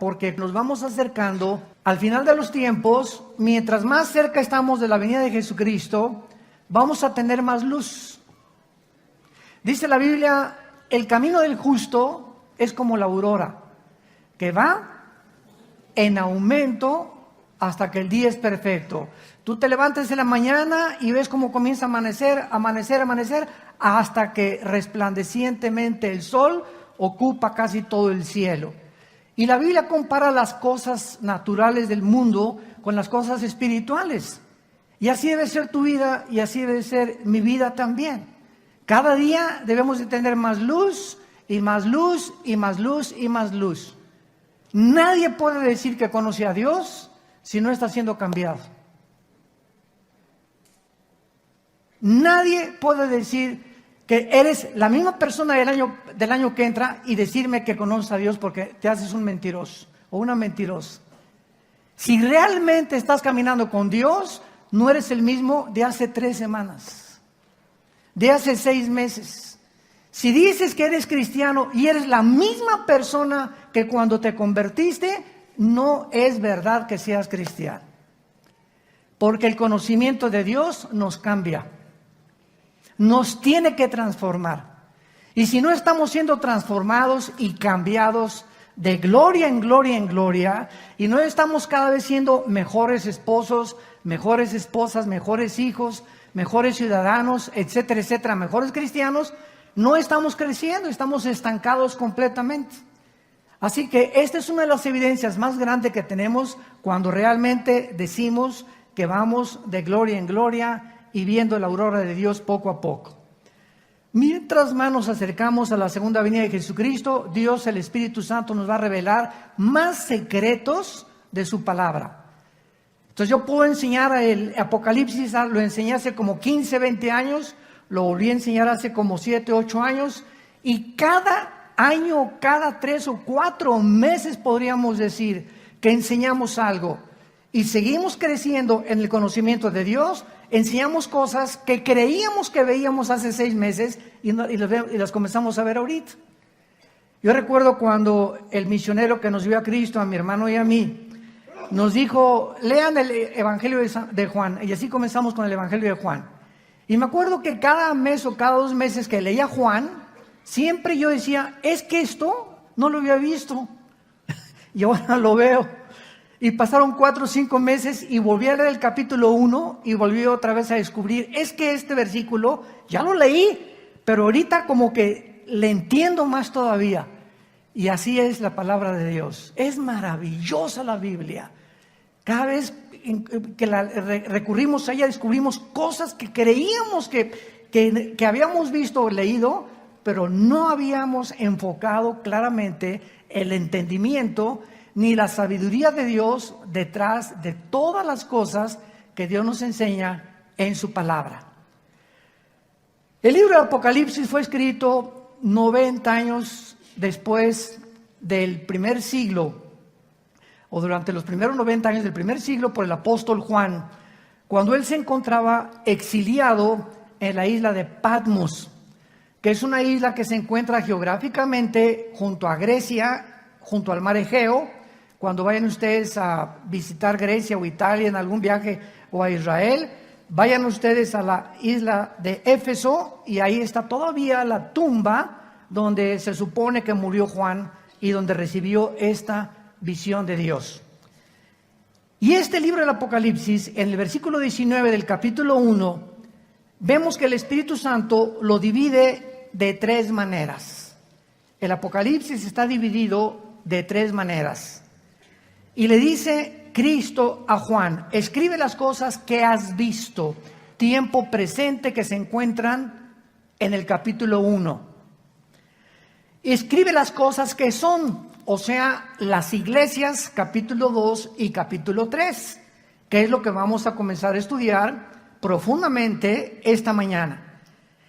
porque nos vamos acercando al final de los tiempos. Mientras más cerca estamos de la venida de Jesucristo, vamos a tener más luz. Dice la Biblia, el camino del justo es como la aurora, que va en aumento hasta que el día es perfecto. Tú te levantas en la mañana y ves cómo comienza a amanecer, hasta que resplandecientemente el sol ocupa casi todo el cielo. Y la Biblia compara las cosas naturales del mundo con las cosas espirituales. Y así debe ser tu vida y así debe ser mi vida también. Cada día debemos de tener más luz y más luz y más luz y más luz. Nadie puede decir que conoce a Dios si no está siendo cambiado. Nadie puede decir que eres la misma persona del año que entra y decirme que conoces a Dios porque te haces un mentiroso o una mentirosa. Si realmente estás caminando con Dios, no eres el mismo de hace 3 semanas, de hace 6 meses. Si dices que eres cristiano y eres la misma persona que cuando te convertiste, no es verdad que seas cristiano. Porque el conocimiento de Dios nos cambia. Nos tiene que transformar. Y si no estamos siendo transformados y cambiados de gloria en gloria en gloria, y no estamos cada vez siendo mejores esposos, mejores esposas, mejores hijos, mejores ciudadanos, etcétera, etcétera, mejores cristianos, no estamos creciendo, estamos estancados completamente. Así que esta es una de las evidencias más grandes que tenemos cuando realmente decimos que vamos de gloria en gloria y viendo la aurora de Dios poco a poco. Mientras más nos acercamos a la segunda venida de Jesucristo, Dios, el Espíritu Santo, nos va a revelar más secretos de su palabra. Entonces yo puedo enseñar el Apocalipsis, lo enseñé hace como 15, 20 años, lo volví a enseñar hace como 7, 8 años, y cada año, cada 3 o 4 meses podríamos decir que enseñamos algo. Y seguimos creciendo en el conocimiento de Dios. Enseñamos cosas que creíamos que veíamos hace 6 meses y las comenzamos a ver ahorita. Yo recuerdo cuando el misionero que nos dio a Cristo, a mi hermano y a mí, nos dijo, lean el Evangelio de Juan. Y así comenzamos con el Evangelio de Juan. Y me acuerdo que cada mes o cada 2 meses que leía Juan, siempre yo decía, es que esto no lo había visto. Y ahora lo veo. Y pasaron 4 o 5 meses y volví a leer el capítulo 1 y volví otra vez a descubrir, es que este versículo ya lo leí, pero ahorita como que le entiendo más todavía. Y así es la palabra de Dios. Es maravillosa la Biblia. Cada vez que recurrimos a ella descubrimos cosas que creíamos que habíamos visto o leído, pero no habíamos enfocado claramente el entendimiento ni la sabiduría de Dios detrás de todas las cosas que Dios nos enseña en su palabra. El libro de Apocalipsis fue escrito 90 años después del primer siglo, o durante los primeros 90 años del primer siglo, por el apóstol Juan, cuando él se encontraba exiliado en la isla de Patmos, que es una isla que se encuentra geográficamente junto a Grecia, junto al mar Egeo. Cuando vayan ustedes a visitar Grecia o Italia en algún viaje o a Israel, vayan ustedes a la isla de Éfeso y ahí está todavía la tumba donde se supone que murió Juan y donde recibió esta visión de Dios. Y este libro del Apocalipsis, en el versículo 19 del capítulo 1, vemos que el Espíritu Santo lo divide de 3 maneras. El Apocalipsis está dividido de 3 maneras. Y le dice Cristo a Juan, escribe las cosas que has visto, tiempo presente, que se encuentran en el capítulo 1. Escribe las cosas que son, o sea, las iglesias, capítulo 2 y capítulo 3, que es lo que vamos a comenzar a estudiar profundamente esta mañana.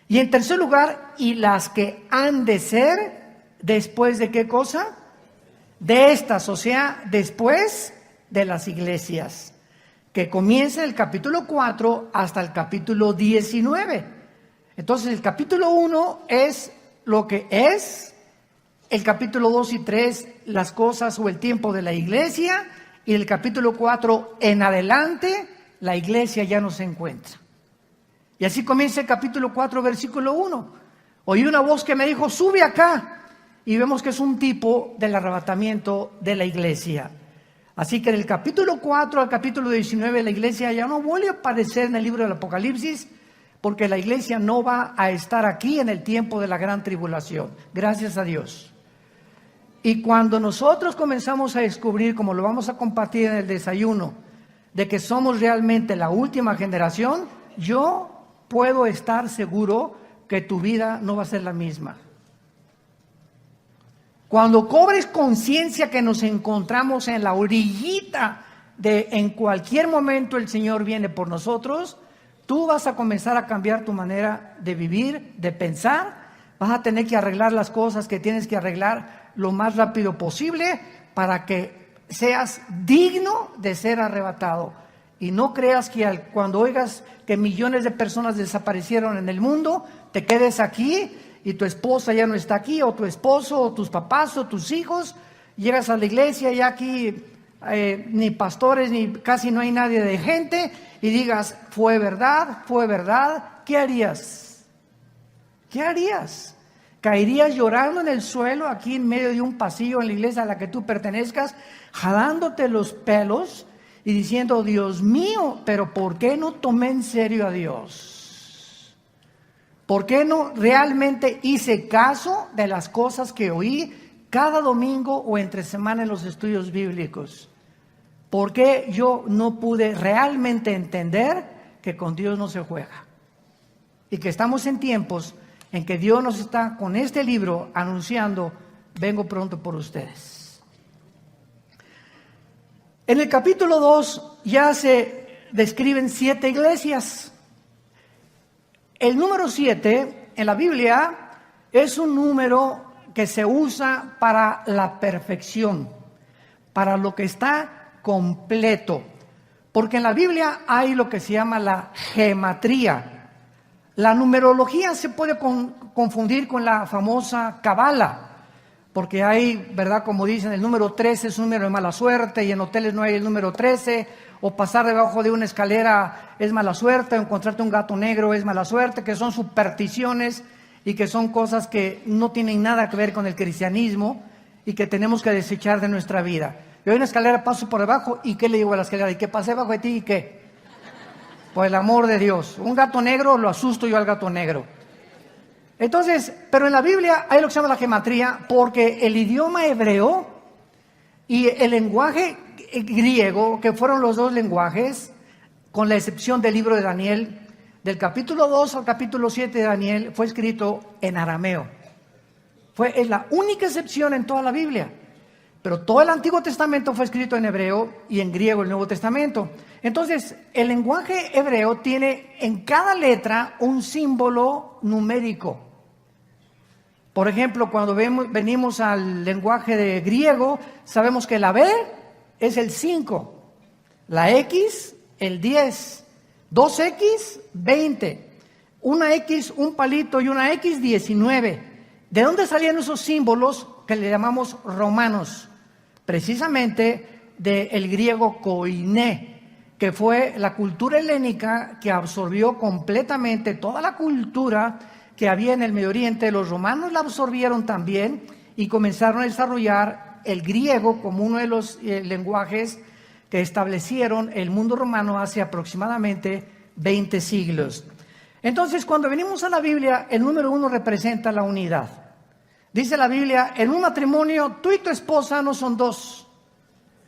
Y en tercer lugar, y las que han de ser después de ¿qué cosa? De estas, o sea, después de las iglesias, que comienza el capítulo 4 hasta el capítulo 19. Entonces el capítulo 1 es lo que es, el capítulo 2 y 3, las cosas o el tiempo de la iglesia, y el capítulo 4 en adelante, la iglesia ya no se encuentra. Y así comienza el capítulo 4, versículo 1. Oí una voz que me dijo, sube acá. Y vemos que es un tipo del arrebatamiento de la iglesia. Así que del capítulo 4 al capítulo 19, la iglesia ya no vuelve a aparecer en el libro del Apocalipsis, porque la iglesia no va a estar aquí en el tiempo de la gran tribulación. Gracias a Dios. Y cuando nosotros comenzamos a descubrir, como lo vamos a compartir en el desayuno, de que somos realmente la última generación, yo puedo estar seguro que tu vida no va a ser la misma. Cuando cobres conciencia que nos encontramos en la orillita de en cualquier momento el Señor viene por nosotros, tú vas a comenzar a cambiar tu manera de vivir, de pensar. Vas a tener que arreglar las cosas que tienes que arreglar lo más rápido posible para que seas digno de ser arrebatado. Y no creas que cuando oigas que millones de personas desaparecieron en el mundo, te quedes aquí y tu esposa ya no está aquí, o tu esposo, o tus papás, o tus hijos. Llegas a la iglesia y aquí ni pastores, ni casi no hay nadie de gente, y digas, fue verdad, ¿qué harías? ¿Qué harías? ¿Caerías llorando en el suelo aquí en medio de un pasillo en la iglesia a la que tú pertenezcas, jalándote los pelos y diciendo, Dios mío, pero ¿por qué no tomé en serio a Dios? ¿Por qué no realmente hice caso de las cosas que oí cada domingo o entre semana en los estudios bíblicos? ¿Por qué yo no pude realmente entender que con Dios no se juega? Y que estamos en tiempos en que Dios nos está con este libro anunciando, vengo pronto por ustedes. En el capítulo 2 ya se describen 7 iglesias. El número 7 en la Biblia es un número que se usa para la perfección, para lo que está completo. Porque en la Biblia hay lo que se llama la gematría. La numerología se puede confundir con la famosa cábala, porque hay, ¿verdad? Como dicen, el número 13 es un número de mala suerte y en hoteles no hay el número 13. O pasar debajo de una escalera es mala suerte, o encontrarte un gato negro es mala suerte, que son supersticiones y que son cosas que no tienen nada que ver con el cristianismo y que tenemos que desechar de nuestra vida. Yo en una escalera paso por debajo y ¿qué le digo a la escalera? ¿Y qué pasé bajo de ti y qué? Por el amor de Dios. Un gato negro, lo asusto yo al gato negro. Entonces, pero en la Biblia hay lo que se llama la gematría, porque el idioma hebreo y el lenguaje griego, que fueron los dos lenguajes, con la excepción del libro de Daniel, del capítulo 2 al capítulo 7 de Daniel, fue escrito en arameo. Es la única excepción en toda la Biblia. Pero todo el Antiguo Testamento fue escrito en hebreo y en griego el Nuevo Testamento. Entonces, el lenguaje hebreo tiene en cada letra un símbolo numérico. Por ejemplo, cuando venimos al lenguaje de griego, sabemos que la B es el 5, la X el 10, 2X 20, una X un palito y una X 19. ¿De dónde salían esos símbolos que le llamamos romanos? Precisamente del griego koiné, que fue la cultura helénica que absorbió completamente toda la cultura que había en el Medio Oriente. Los romanos la absorbieron también y comenzaron a desarrollar el griego como uno de los lenguajes que establecieron el mundo romano hace aproximadamente 20 siglos. Entonces, cuando venimos a la Biblia, el número 1 representa la unidad. Dice la Biblia, en un matrimonio, tú y tu esposa no son dos.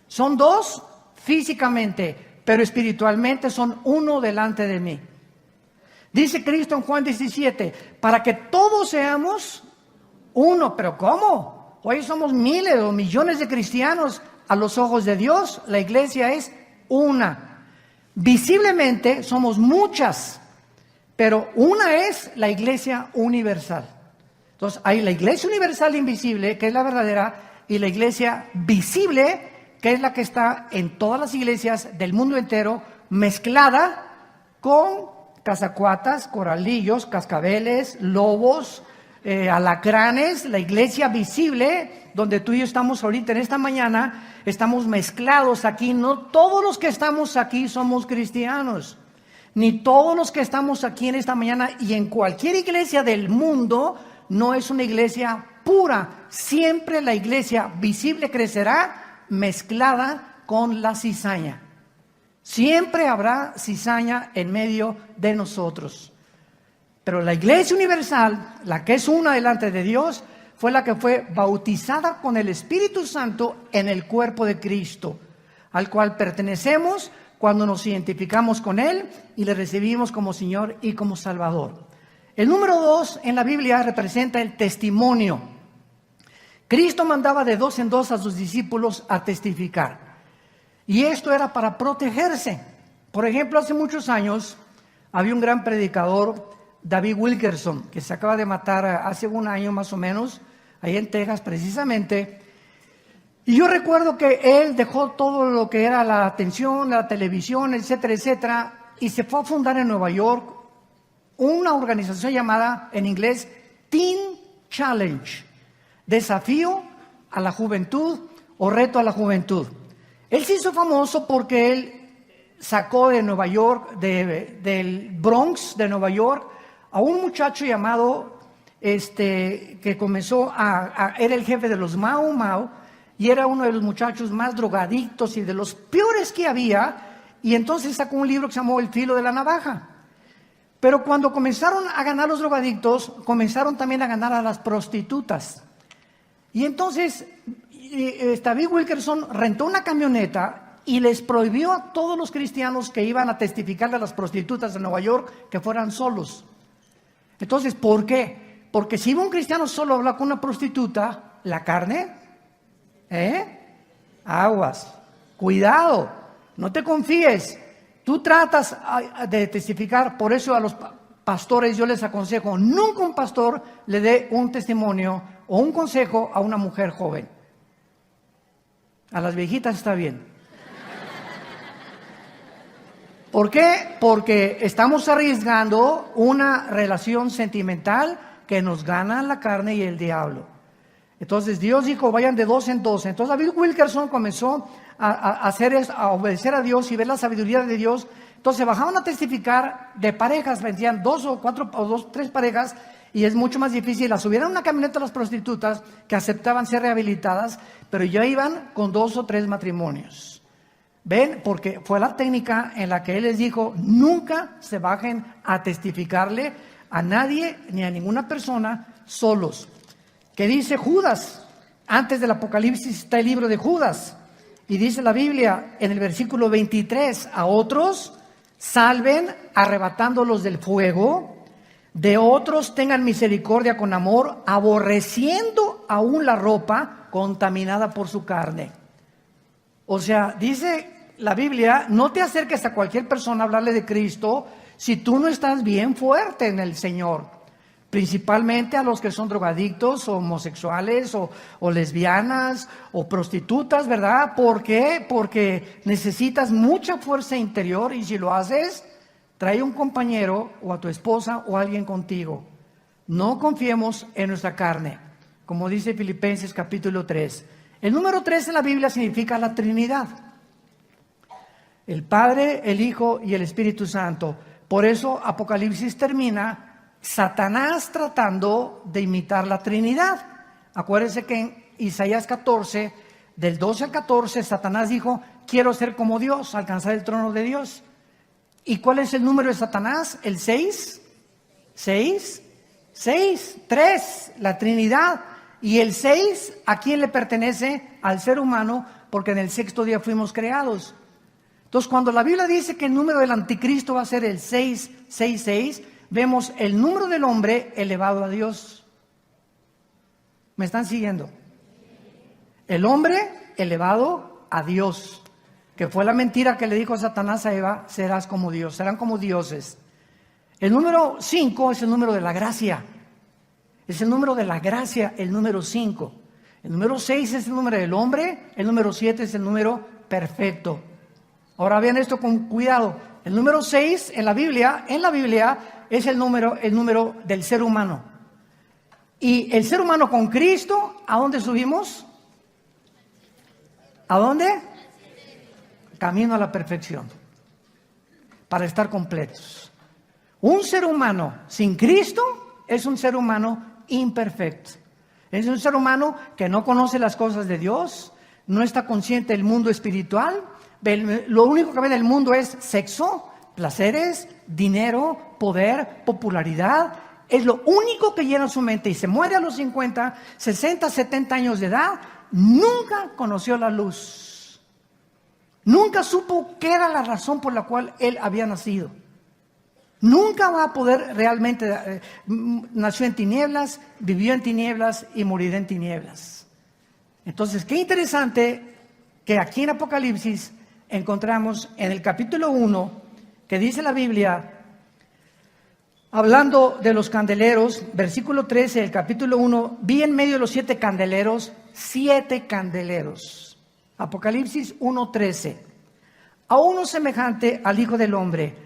Son dos físicamente, pero espiritualmente son uno delante de mí. Dice Cristo en Juan 17, para que todos seamos uno. ¿Pero cómo? Hoy somos miles o millones de cristianos. A los ojos de Dios, la iglesia es una. Visiblemente somos muchas, pero una es la iglesia universal. Entonces hay la iglesia universal invisible, que es la verdadera, y la iglesia visible, que es la que está en todas las iglesias del mundo entero, mezclada con cazacuatas, coralillos, cascabeles, lobos, alacranes, la iglesia visible, donde tú y yo estamos ahorita en esta mañana, estamos mezclados aquí. No todos los que estamos aquí somos cristianos, ni todos los que estamos aquí en esta mañana y en cualquier iglesia del mundo no es una iglesia pura. Siempre la iglesia visible crecerá mezclada con la cizaña. Siempre habrá cizaña en medio de nosotros. Pero la iglesia universal, la que es una delante de Dios, fue la que fue bautizada con el Espíritu Santo en el cuerpo de Cristo, al cual pertenecemos cuando nos identificamos con Él y le recibimos como Señor y como Salvador. El número 2 en la Biblia representa el testimonio. Cristo mandaba de 2 en 2 a sus discípulos a testificar. Y esto era para protegerse. Por ejemplo, hace muchos años había un gran predicador, David Wilkerson, que se acaba de matar hace un año más o menos, ahí en Texas precisamente. Y yo recuerdo que él dejó todo lo que era la atención, la televisión, etcétera, etcétera, y se fue a fundar en Nueva York una organización llamada en inglés Teen Challenge, desafío a la juventud o reto a la juventud. Él se hizo famoso porque él sacó de Nueva York, del Bronx de Nueva York, a un muchacho llamado, que comenzó era el jefe de los Mau Mau, y era uno de los muchachos más drogadictos y de los peores que había, y entonces sacó un libro que se llamó El filo de la navaja. Pero cuando comenzaron a ganar los drogadictos, comenzaron también a ganar a las prostitutas. Y entonces David Wilkerson rentó una camioneta y les prohibió a todos los cristianos que iban a testificarle a las prostitutas de Nueva York que fueran solos. Entonces, ¿por qué? Porque si iba un cristiano solo a hablar con una prostituta, la carne, aguas, cuidado, no te confíes. Tú tratas de testificar, por eso a los pastores yo les aconsejo, nunca un pastor le dé un testimonio o un consejo a una mujer joven. A las viejitas está bien. ¿Por qué? Porque estamos arriesgando una relación sentimental que nos gana la carne y el diablo. Entonces Dios dijo, vayan de 2 en 2. Entonces David Wilkerson comenzó a obedecer a Dios y ver la sabiduría de Dios. Entonces bajaban a testificar de parejas, vendían 2 o 4 o 2, 3 parejas, y es mucho más difícil. Las subieron a una camioneta a las prostitutas que aceptaban ser rehabilitadas, pero ya iban con 2 o 3 matrimonios. ¿Ven? Porque fue la técnica en la que él les dijo, nunca se bajen a testificarle a nadie ni a ninguna persona solos. ¿Qué dice Judas? Antes del Apocalipsis está el libro de Judas. Y dice la Biblia en el versículo 23, a otros salven arrebatándolos del fuego, de otros tengan misericordia con amor, aborreciendo aún la ropa contaminada por su carne. O sea, dice la Biblia, no te acerques a cualquier persona a hablarle de Cristo si tú no estás bien fuerte en el Señor. Principalmente a los que son drogadictos, o homosexuales, o lesbianas, o prostitutas, ¿verdad? ¿Por qué? Porque necesitas mucha fuerza interior, y si lo haces, trae un compañero, o a tu esposa, o alguien contigo. No confiemos en nuestra carne, como dice Filipenses capítulo 3. El número 3 en la Biblia significa la Trinidad. El Padre, el Hijo y el Espíritu Santo. Por eso Apocalipsis termina Satanás tratando de imitar la Trinidad. Acuérdense que en Isaías 14, del 12 al 14, Satanás dijo, quiero ser como Dios, alcanzar el trono de Dios. ¿Y cuál es el número de Satanás? ¿El 6? ¿6? 6, 3, la Trinidad. Y el 6, ¿a quién le pertenece? Al ser humano, porque en el 6º día fuimos creados. Entonces, cuando la Biblia dice que el número del anticristo va a ser el 666, vemos el número del hombre elevado a Dios. ¿Me están siguiendo? El hombre elevado a Dios, que fue la mentira que le dijo Satanás a Eva, serás como Dios, serán como dioses. El número 5 es el número de la gracia. Es el número de la gracia, el número 5. El número 6 es el número del hombre, el número 7 es el número perfecto. Ahora vean esto con cuidado. El número 6 en la Biblia es el número del ser humano. Y el ser humano con Cristo, ¿a dónde subimos? ¿A dónde? Camino a la perfección, para estar completos. Un ser humano sin Cristo es un ser humano imperfecto. Es un ser humano que no conoce las cosas de Dios, no está consciente del mundo espiritual. Lo único que ve del mundo es sexo, placeres, dinero, poder, popularidad. Es lo único que llena su mente y se muere a los 50, 60, 70 años de edad. Nunca conoció la luz. Nunca supo qué era la razón por la cual él había nacido. Nunca va a poder realmente, nació en tinieblas, vivió en tinieblas y morirá en tinieblas. Entonces, qué interesante que aquí en Apocalipsis encontramos en el capítulo 1, que dice la Biblia, hablando de los candeleros, versículo 13 del capítulo 1, vi en medio de los 7 candeleros, 7 candeleros. Apocalipsis 1:13. A uno semejante al Hijo del Hombre.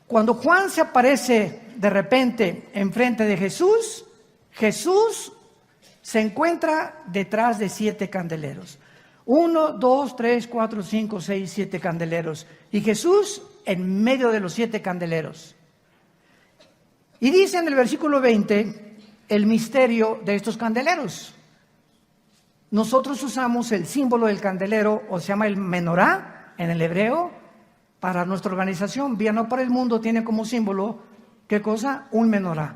Cuando Juan se aparece de repente enfrente de Jesús, Jesús se encuentra detrás de 7 candeleros. 1, 2, 3, 4, 5, 6, 7 candeleros. Y Jesús en medio de los 7 candeleros. Y dice en el versículo 20 el misterio de estos candeleros. Nosotros usamos el símbolo del candelero, o se llama el menorá en el hebreo, para nuestra organización. Vía No para el Mundo tiene como símbolo, ¿qué cosa? Un menorá.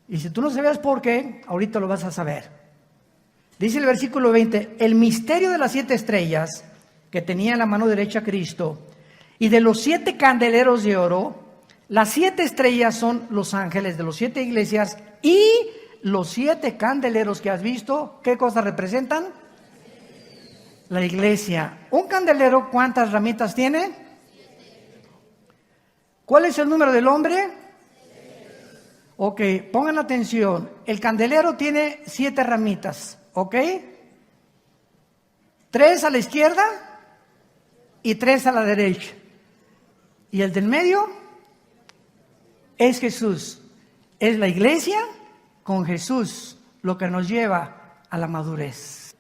Y si tú no sabías por qué, ahorita lo vas a saber. Dice el versículo 20, el misterio de las 7 estrellas que tenía en la mano derecha Cristo y de los 7 candeleros de oro. Las 7 estrellas son los ángeles de las 7 iglesias y los 7 candeleros que has visto, ¿qué cosa representan? La iglesia. ¿Un candelero cuántas ramitas tiene? ¿Cuál es el número del hombre? Ok, pongan atención. El candelero tiene 7 ramitas, ¿ok? 3 a la izquierda y 3 a la derecha. ¿Y el del medio? Es Jesús. Es la iglesia con Jesús lo que nos lleva a la madurez.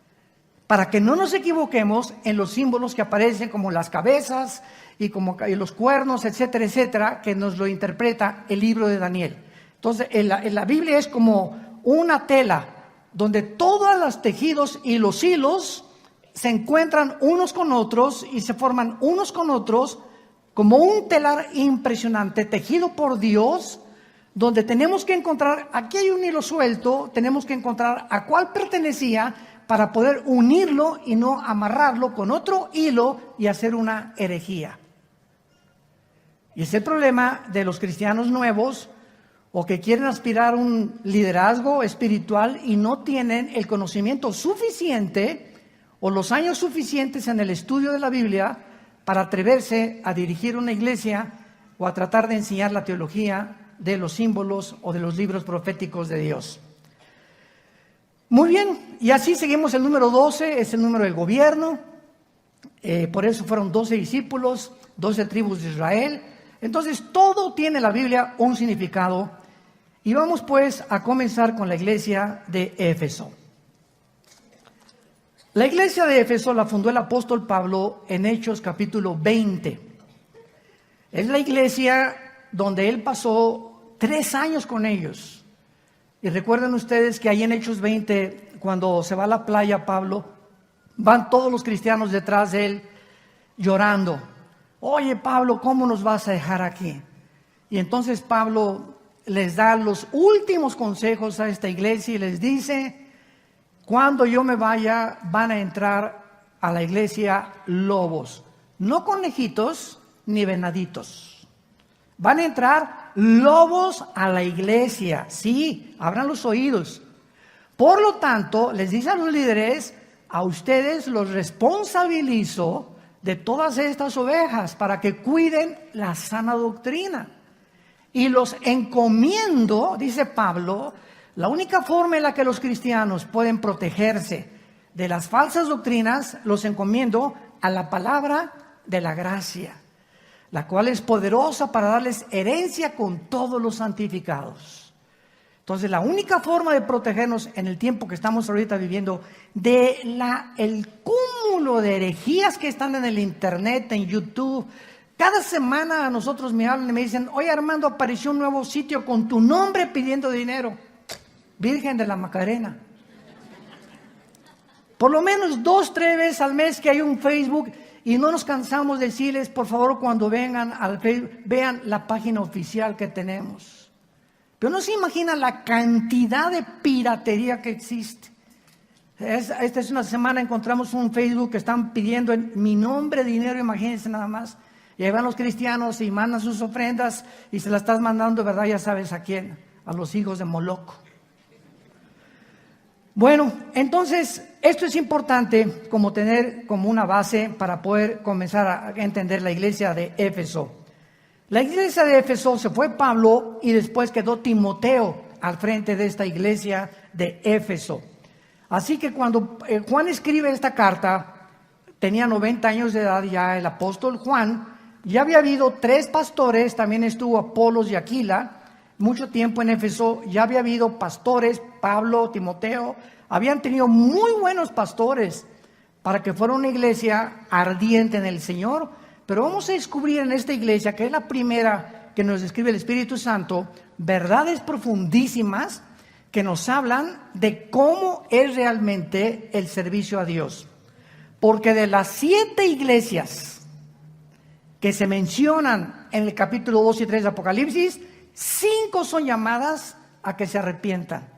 Para que no nos equivoquemos en los símbolos que aparecen como las cabezas y los cuernos, etcétera, etcétera, que nos lo interpreta el libro de Daniel. Entonces, en la Biblia es como una tela donde todos los tejidos y los hilos se encuentran unos con otros y se forman unos con otros como un telar impresionante tejido por Dios, donde tenemos que encontrar, aquí hay un hilo suelto, tenemos que encontrar a cuál pertenecía para poder unirlo y no amarrarlo con otro hilo y hacer una herejía. Y es el problema de los cristianos nuevos o que quieren aspirar a un liderazgo espiritual y no tienen el conocimiento suficiente o los años suficientes en el estudio de la Biblia para atreverse a dirigir una iglesia o a tratar de enseñar la teología de los símbolos o de los libros proféticos de Dios. Muy bien, y así seguimos el número 12, es el número del gobierno, por eso fueron 12 discípulos, 12 tribus de Israel. Entonces todo tiene la Biblia un significado. Y vamos pues a comenzar con la iglesia de Éfeso. La iglesia de Éfeso la fundó el apóstol Pablo en Hechos capítulo 20. Es la iglesia donde él pasó 3 años con ellos. Y recuerden ustedes que ahí en Hechos 20, cuando se va a la playa Pablo, van todos los cristianos detrás de él llorando. Oye Pablo, ¿cómo nos vas a dejar aquí? Y entonces Pablo les da los últimos consejos a esta iglesia y les dice, cuando yo me vaya van a entrar a la iglesia lobos, no conejitos ni venaditos. Van a entrar lobos a la iglesia, sí, abran los oídos. Por lo tanto, les dice a los líderes, a ustedes los responsabilizo de todas estas ovejas para que cuiden la sana doctrina. Y los encomiendo, dice Pablo, la única forma en la que los cristianos pueden protegerse de las falsas doctrinas, los encomiendo a la palabra de la gracia, la cual es poderosa para darles herencia con todos los santificados. Entonces, la única forma de protegernos en el tiempo que estamos ahorita viviendo el cúmulo de herejías que están en el internet, en YouTube. Cada semana a nosotros me hablan y me dicen: oye, Armando, apareció un nuevo sitio con tu nombre pidiendo dinero. Virgen de la Macarena. Por lo menos 2, 3 veces al mes que hay un Facebook, y no nos cansamos de decirles: por favor, cuando vengan al Facebook, vean la página oficial que tenemos. Pero no se imaginan la cantidad de piratería que existe. Esta es una semana, encontramos un Facebook que están pidiendo en mi nombre dinero, imagínense nada más. Y ahí van los cristianos y mandan sus ofrendas y se las estás mandando, ¿verdad? Ya sabes a quién, a los hijos de Moloco. Bueno, entonces esto es importante como tener como una base para poder comenzar a entender la iglesia de Éfeso. La iglesia de Éfeso se fue Pablo y después quedó Timoteo al frente de esta iglesia de Éfeso. Así que cuando Juan escribe esta carta, tenía 90 años de edad ya el apóstol Juan. Ya había habido 3 pastores, también estuvo Apolos y Aquila. Mucho tiempo en Éfeso ya había habido pastores, Pablo, Timoteo. Habían tenido muy buenos pastores para que fuera una iglesia ardiente en el Señor. Pero vamos a descubrir en esta iglesia, que es la primera que nos describe el Espíritu Santo, verdades profundísimas que nos hablan de cómo es realmente el servicio a Dios. Porque de las 7 iglesias que se mencionan en el capítulo 2 y 3 de Apocalipsis, 5 son llamadas a que se arrepientan.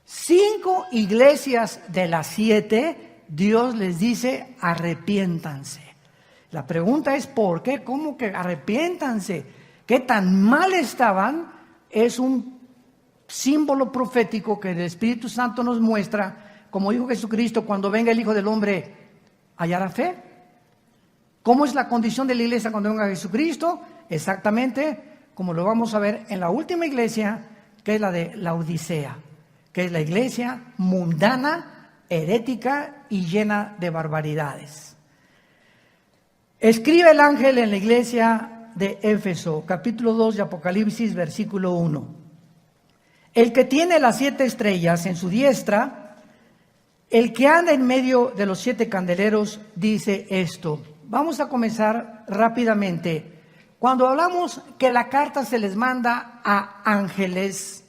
5 iglesias de las 7, Dios les dice: arrepiéntanse. La pregunta es: ¿por qué? ¿Cómo que arrepiéntanse? ¿Qué tan mal estaban? Es un símbolo profético que el Espíritu Santo nos muestra, como dijo Jesucristo: cuando venga el Hijo del Hombre, ¿hallará fe? ¿Cómo es la condición de la iglesia cuando venga Jesucristo? Exactamente como lo vamos a ver en la última iglesia, que es la de Laodicea, que es la iglesia mundana, herética y llena de barbaridades. Escribe el ángel en la iglesia de Éfeso, capítulo 2 de Apocalipsis, versículo 1. El que tiene las 7 estrellas en su diestra, el que anda en medio de los 7 candeleros, dice esto. Vamos a comenzar rápidamente. Cuando hablamos que la carta se les manda a ángeles,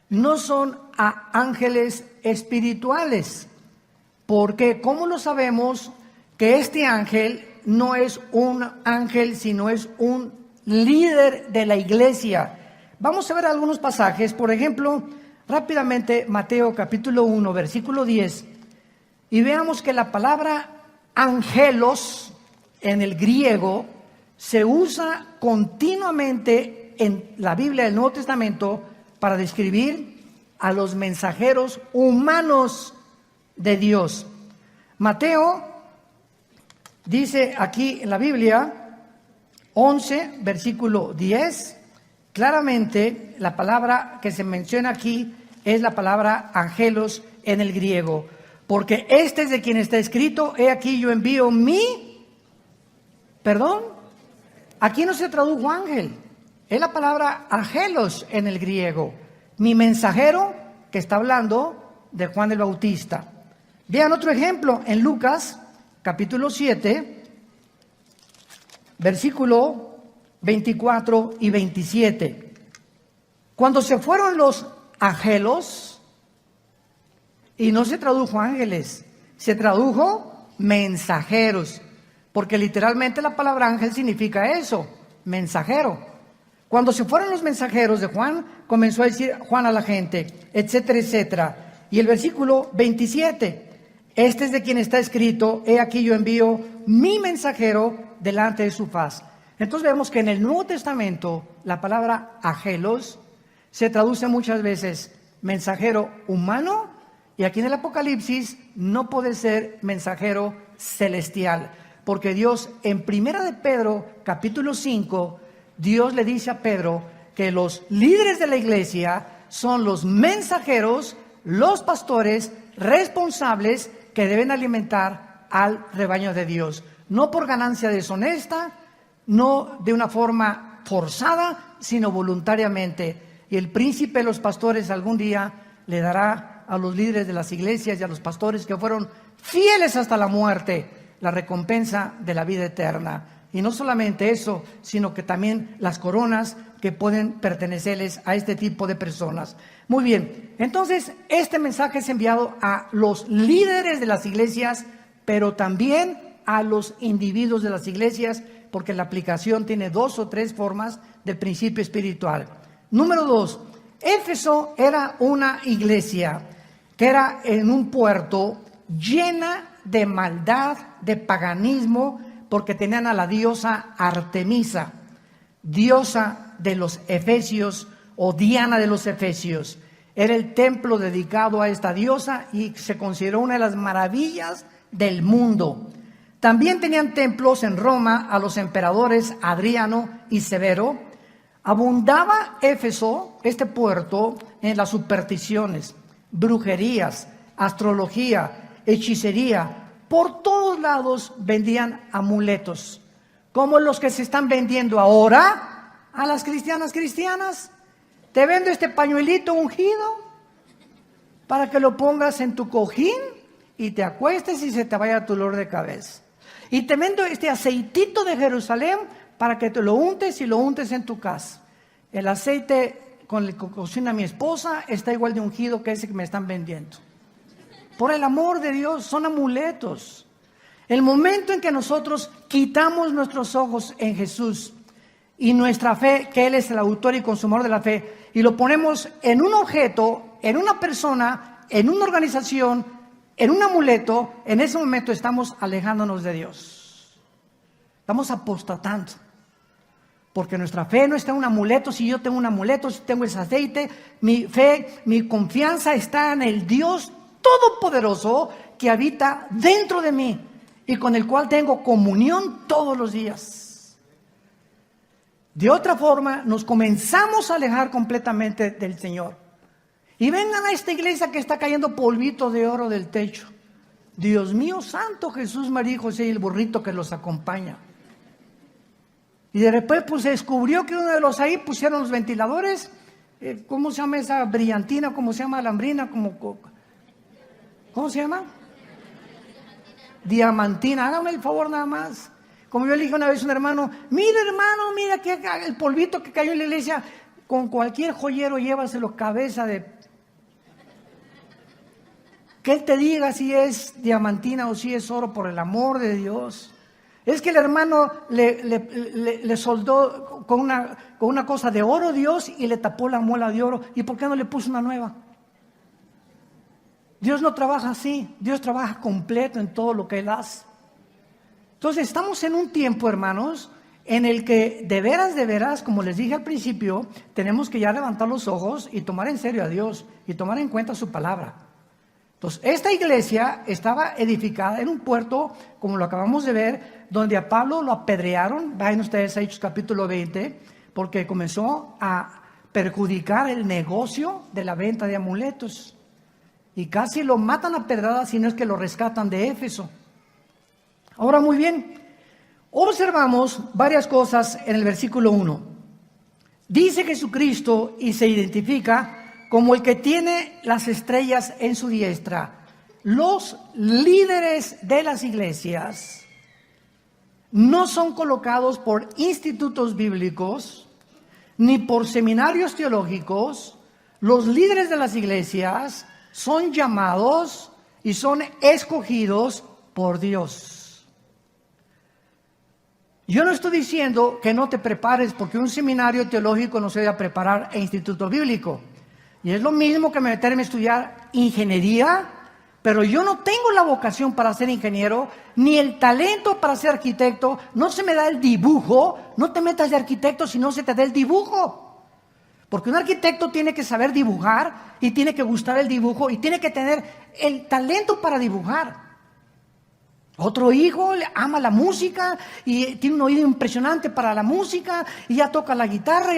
no son a ángeles espirituales. Porque, ¿cómo lo sabemos que este ángel no es un ángel, sino es un líder de la iglesia? Vamos a ver algunos pasajes. Por ejemplo, rápidamente, Mateo capítulo 1, versículo 10. Y veamos que la palabra angelos en el griego se usa continuamente en la Biblia del Nuevo Testamento para describir a los mensajeros humanos de Dios. Mateo dice aquí en la Biblia 11, versículo 10, claramente la palabra que se menciona aquí es la palabra angelos en el griego. Porque este es de quien está escrito: he aquí yo envío aquí no se tradujo ángel, es la palabra angelos en el griego. Mi mensajero, que está hablando de Juan el Bautista. Vean otro ejemplo en Lucas, capítulo 7, versículo 24 y 27. Cuando se fueron los angelos, y no se tradujo ángeles, se tradujo mensajeros, porque literalmente la palabra ángel significa eso, mensajero. Cuando se fueron los mensajeros de Juan, comenzó a decir Juan a la gente, etcétera, etcétera. Y el versículo 27, este es de quien está escrito: he aquí yo envío mi mensajero delante de su faz. Entonces vemos que en el Nuevo Testamento la palabra angelos se traduce muchas veces mensajero humano, y aquí en el Apocalipsis no puede ser mensajero celestial, porque Dios en Primera de Pedro capítulo 5, Dios le dice a Pedro que los líderes de la iglesia son los mensajeros, los pastores responsables que deben alimentar al rebaño de Dios, no por ganancia deshonesta, no de una forma forzada, sino voluntariamente. y el príncipe de los pastores algún día le dará a los líderes de las iglesias y a los pastores que fueron fieles hasta la muerte la recompensa de la vida eterna. Y no solamente eso, sino que también las coronas que pueden pertenecerles a este tipo de personas. Muy bien, entonces este mensaje es enviado a los líderes de las iglesias, pero también a los individuos de las iglesias, porque la aplicación tiene 2 o 3 formas del principio espiritual. Número 2, Éfeso era una iglesia que era en un puerto llena de maldad, de paganismo, porque tenían a la diosa Artemisa, diosa de los efesios o Diana de los efesios. Era el templo dedicado a esta diosa y se consideró una de las maravillas del mundo. También tenían templos en Roma a los emperadores Adriano y Severo. Abundaba Éfeso, este puerto, en las supersticiones, brujerías, astrología, hechicería. Por todos lados vendían amuletos, como los que se están vendiendo ahora a las cristianas. Te vendo este pañuelito ungido para que lo pongas en tu cojín y te acuestes y se te vaya tu dolor de cabeza. Y te vendo este aceitito de Jerusalén para que te lo untes y lo untes en tu casa. El aceite con el que cocina mi esposa está igual de ungido que ese que me están vendiendo. Por el amor de Dios, son amuletos. El momento en que nosotros quitamos nuestros ojos en Jesús y nuestra fe, que Él es el autor y consumador de la fe, y lo ponemos en un objeto, en una persona, en una organización, en un amuleto, en ese momento estamos alejándonos de Dios. Estamos apostatando. Porque nuestra fe no está en un amuleto. Si yo tengo un amuleto, si tengo ese aceite, mi fe, mi confianza está en el Dios todopoderoso que habita dentro de mí y con el cual tengo comunión todos los días. De otra forma, nos comenzamos a alejar completamente del Señor. Y vengan a esta iglesia que está cayendo polvito de oro del techo. Dios mío santo, Jesús, María y José y el burrito que los acompaña. Y de repente pues se descubrió que uno de los ahí pusieron los ventiladores. ¿Cómo se llama esa brillantina? ¿Cómo se llama alambrina? ¿Cómo se llama? Diamantina. Hágame el favor nada más. Como yo le dije una vez a un hermano, mira que el polvito que cayó en la iglesia, con cualquier joyero llévaselo cabeza de... Que él te diga si es diamantina o si es oro, por el amor de Dios. Es que el hermano le soldó con una cosa de oro Dios y le tapó la muela de oro. ¿Y por qué no le puso una nueva? Dios no trabaja así. Dios trabaja completo en todo lo que Él hace. Entonces estamos en un tiempo, hermanos, en el que de veras, como les dije al principio, tenemos que ya levantar los ojos y tomar en serio a Dios y tomar en cuenta su palabra. Entonces, esta iglesia estaba edificada en un puerto, como lo acabamos de ver, donde a Pablo lo apedrearon. Vayan ustedes a Hechos capítulo 20, porque comenzó a perjudicar el negocio de la venta de amuletos. Y casi lo matan a pedradas, si no es que lo rescatan de Éfeso. Ahora, muy bien, observamos varias cosas en el versículo 1. Dice Jesucristo y se identifica como el que tiene las estrellas en su diestra. Los líderes de las iglesias no son colocados por institutos bíblicos ni por seminarios teológicos. Los líderes de las iglesias son llamados y son escogidos por Dios. Yo no estoy diciendo que no te prepares porque un seminario teológico no se debe preparar e instituto bíblico. Y es lo mismo que meterme a estudiar ingeniería, pero yo no tengo la vocación para ser ingeniero, ni el talento para ser arquitecto. No se me da el dibujo. No te metas de arquitecto si no se te da el dibujo. Porque un arquitecto tiene que saber dibujar y tiene que gustar el dibujo y tiene que tener el talento para dibujar. Otro hijo ama la música y tiene un oído impresionante para la música y ya toca la guitarra,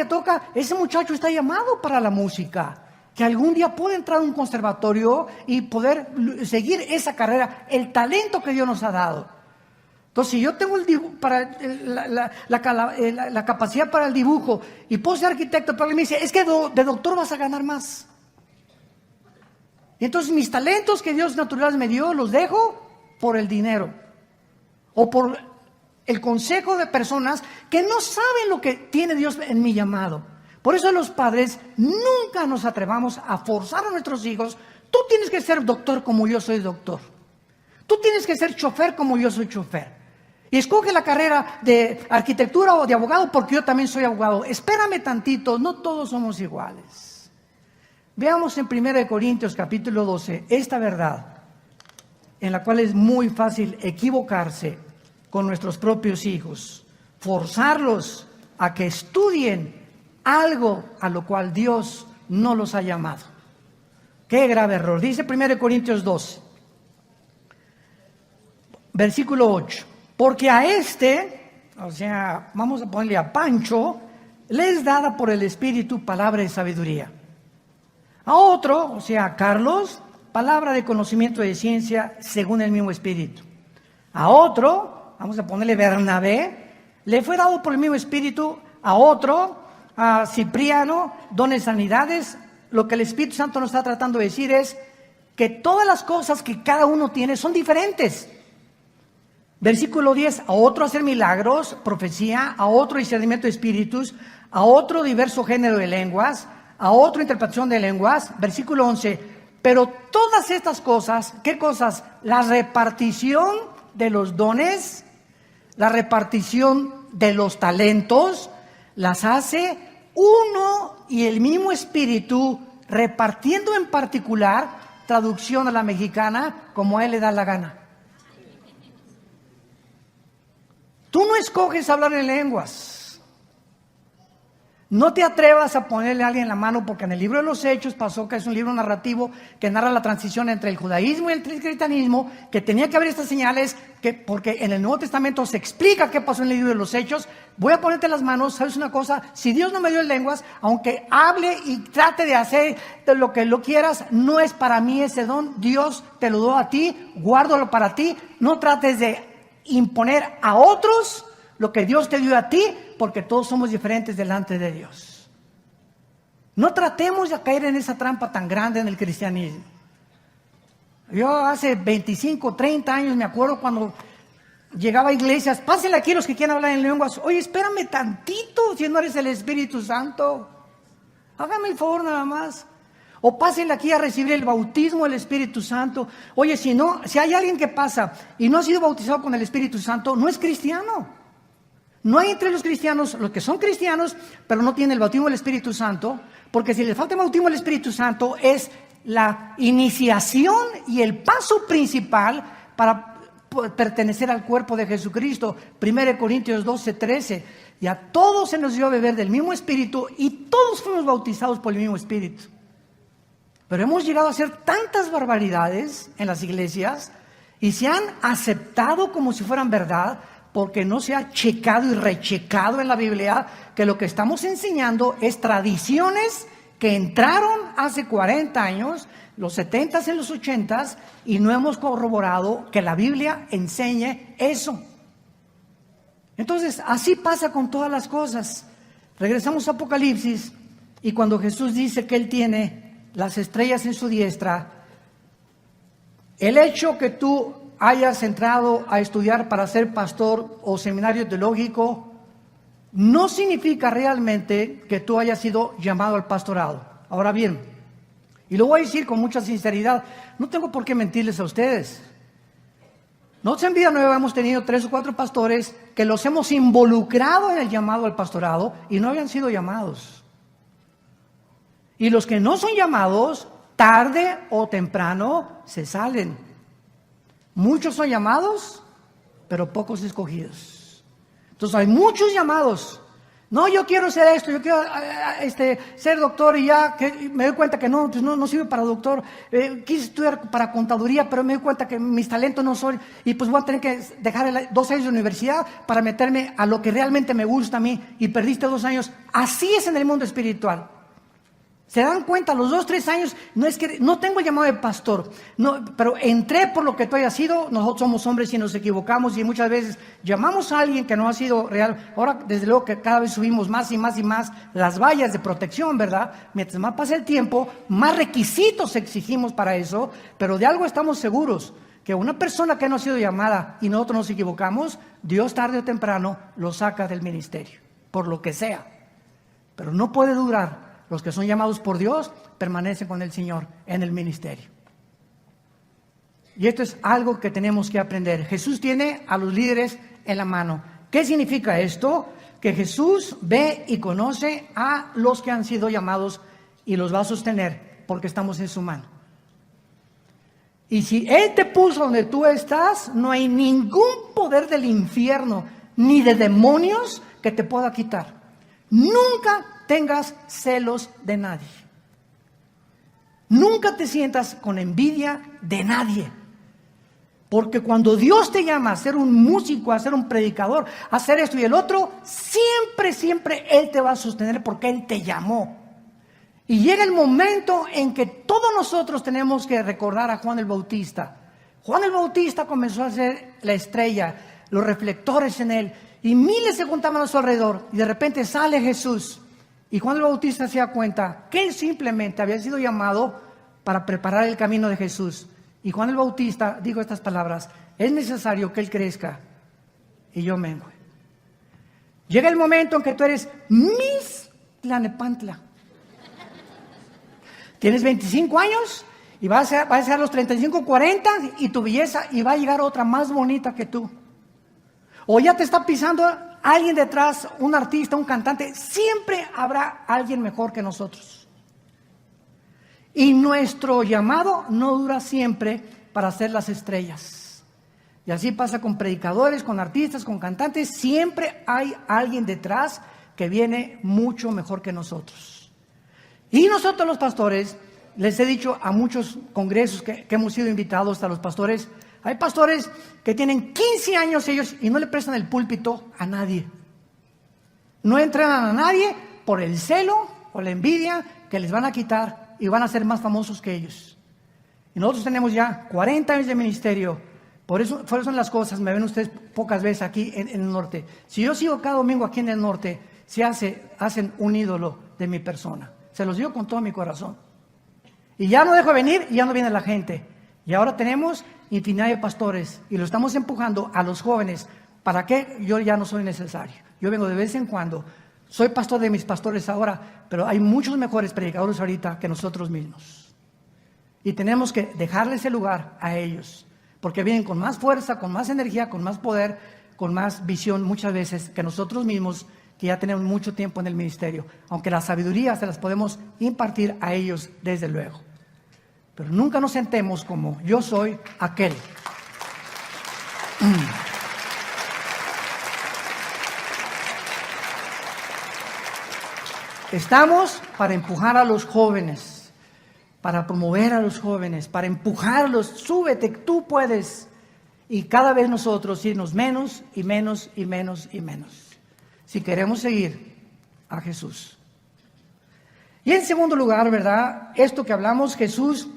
Ese muchacho está llamado para la música. Que algún día puede entrar a un conservatorio y poder seguir esa carrera, el talento que Dios nos ha dado. Entonces, si yo tengo la capacidad para el dibujo y puedo ser arquitecto, pero alguien me dice, es que de doctor vas a ganar más. Y entonces mis talentos que Dios naturales me dio, los dejo por el dinero o por el consejo de personas que no saben lo que tiene Dios en mi llamado. Por eso los padres nunca nos atrevamos a forzar a nuestros hijos. Tú tienes que ser doctor como yo soy doctor. Tú tienes que ser chofer como yo soy chofer. Y escoge la carrera de arquitectura o de abogado porque yo también soy abogado. Espérame tantito, no todos somos iguales. Veamos en 1 Corintios capítulo 12 esta verdad en la cual es muy fácil equivocarse con nuestros propios hijos. Forzarlos a que estudien algo a lo cual Dios no los ha llamado. Qué grave error. Dice 1 Corintios 12, versículo 8. Porque a o sea, vamos a ponerle a Pancho, le es dada por el Espíritu palabra de sabiduría. A otro, o sea, a Carlos, palabra de conocimiento de ciencia según el mismo Espíritu. A otro, vamos a ponerle Bernabé, le fue dado por el mismo Espíritu. A otro, a Cipriano, dones sanidades. Lo que el Espíritu Santo nos está tratando de decir es que todas las cosas que cada uno tiene son diferentes. Versículo 10, a otro hacer milagros, profecía, a otro discernimiento de espíritus, a otro diverso género de lenguas, a otro interpretación de lenguas. Versículo 11, pero todas estas cosas, ¿qué cosas? La repartición de los dones, la repartición de los talentos, las hace uno y el mismo Espíritu, repartiendo en particular, traducción a la mexicana, como a él le da la gana. Tú no escoges hablar en lenguas. No te atrevas a ponerle a alguien la mano, porque en el libro de los Hechos pasó que es un libro narrativo que narra la transición entre el judaísmo y el cristianismo, que tenía que haber estas señales, porque en el Nuevo Testamento se explica qué pasó en el libro de los Hechos. Voy a ponerte las manos, ¿sabes una cosa? Si Dios no me dio en lenguas, aunque hable y trate de hacer lo que lo quieras, no es para mí ese don. Dios te lo dio a ti, guárdalo para ti. No trates de imponer a otros lo que Dios te dio a ti, porque todos somos diferentes delante de Dios. No tratemos de caer en esa trampa tan grande en el cristianismo. Yo hace 25, 30 años me acuerdo cuando llegaba a iglesias, pásenle aquí los que quieran hablar en lenguas. Oye, espérame tantito, si no eres el Espíritu Santo. Hágame el favor nada más. O pásenle aquí a recibir el bautismo del Espíritu Santo. Oye, si hay alguien que pasa y no ha sido bautizado con el Espíritu Santo, no es cristiano. No hay entre los cristianos, los que son cristianos, pero no tienen el bautismo del Espíritu Santo, porque si les falta el bautismo del Espíritu Santo es la iniciación y el paso principal para pertenecer al cuerpo de Jesucristo. 1 Corintios 12, 13. Y a todos se nos dio a beber del mismo Espíritu y todos fuimos bautizados por el mismo Espíritu. Pero hemos llegado a hacer tantas barbaridades en las iglesias y se han aceptado como si fueran verdad, porque no se ha checado y rechecado en la Biblia que lo que estamos enseñando es tradiciones que entraron hace 40 años, los 70s y los 80s, y no hemos corroborado que la Biblia enseñe eso. Entonces, así pasa con todas las cosas. Regresamos a Apocalipsis, y cuando Jesús dice que Él tiene las estrellas en su diestra, el hecho que tú hayas entrado a estudiar para ser pastor o seminario teológico no significa realmente que tú hayas sido llamado al pastorado. Ahora bien, y lo voy a decir con mucha sinceridad, no tengo por qué mentirles a ustedes. Nosotros en Vida Nueva hemos tenido 3 o 4 pastores que los hemos involucrado en el llamado al pastorado y no habían sido llamados. Y los que no son llamados, tarde o temprano, se salen. Muchos son llamados, pero pocos escogidos. Entonces hay muchos llamados. No, yo quiero ser esto, yo quiero ser doctor y ya que me doy cuenta que no sirve para doctor. Quise estudiar para contaduría, pero me doy cuenta que mis talentos no son, y pues voy a tener que dejar 2 años de universidad para meterme a lo que realmente me gusta a mí, y perdiste 2 años. Así es en el mundo espiritual. Se dan cuenta, a los 2, 3 años, no es que no tengo llamado de pastor, no, pero entré por lo que tú hayas sido. Nosotros somos hombres y nos equivocamos y muchas veces llamamos a alguien que no ha sido real. Ahora, desde luego que cada vez subimos más y más y más las vallas de protección, ¿verdad? Mientras más pasa el tiempo, más requisitos exigimos para eso, pero de algo estamos seguros, que una persona que no ha sido llamada y nosotros nos equivocamos, Dios tarde o temprano lo saca del ministerio, por lo que sea. Pero no puede durar. Los que son llamados por Dios permanecen con el Señor en el ministerio. Y esto es algo que tenemos que aprender. Jesús tiene a los líderes en la mano. ¿Qué significa esto? Que Jesús ve y conoce a los que han sido llamados y los va a sostener porque estamos en su mano. Y si Él te puso donde tú estás, no hay ningún poder del infierno ni de demonios que te pueda quitar. Nunca tengas celos de nadie. Nunca te sientas con envidia de nadie. Porque cuando Dios te llama a ser un músico, a ser un predicador, a hacer esto y el otro, siempre Él te va a sostener porque Él te llamó. Y llega el momento en que todos nosotros tenemos que recordar a Juan el Bautista. Juan el Bautista comenzó a ser la estrella, los reflectores en él, y miles se juntaban a su alrededor, y de repente sale Jesús. Y Juan el Bautista se da cuenta que él simplemente había sido llamado para preparar el camino de Jesús. Y Juan el Bautista dijo estas palabras: es necesario que Él crezca y yo mengue. Llega el momento en que tú eres Miss Tlanepantla. Tienes 25 años y vas a ser los 35, 40 y tu belleza, y va a llegar otra más bonita que tú. O ya te está pisando alguien detrás, un artista, un cantante. Siempre habrá alguien mejor que nosotros. Y nuestro llamado no dura siempre para ser las estrellas. Y así pasa con predicadores, con artistas, con cantantes. Siempre hay alguien detrás que viene mucho mejor que nosotros. Y nosotros los pastores, les he dicho a muchos congresos que hemos sido invitados a los pastores, hay pastores que tienen 15 años ellos y no le prestan el púlpito a nadie. No entrenan a nadie por el celo o la envidia que les van a quitar y van a ser más famosos que ellos. Y nosotros tenemos ya 40 años de ministerio. Por eso son las cosas. Me ven ustedes pocas veces aquí en el norte. Si yo sigo cada domingo aquí en el norte, hacen un ídolo de mi persona. Se los digo con todo mi corazón. Y ya no dejo de venir y ya no viene la gente. Y ahora tenemos infinidad de pastores y lo estamos empujando a los jóvenes. ¿Para qué? Yo ya no soy necesario. Yo vengo de vez en cuando. Soy pastor de mis pastores ahora, pero hay muchos mejores predicadores ahorita que nosotros mismos. Y tenemos que dejarles el lugar a ellos, porque vienen con más fuerza, con más energía, con más poder, con más visión muchas veces que nosotros mismos, que ya tenemos mucho tiempo en el ministerio. Aunque la sabiduría se las podemos impartir a ellos desde luego. Pero nunca nos sentemos como yo soy aquel. Estamos para empujar a los jóvenes, para promover a los jóvenes, para empujarlos. Súbete, tú puedes. Y cada vez nosotros irnos menos y menos y menos y menos, si queremos seguir a Jesús. Y en segundo lugar, ¿verdad? Esto que hablamos, Jesús,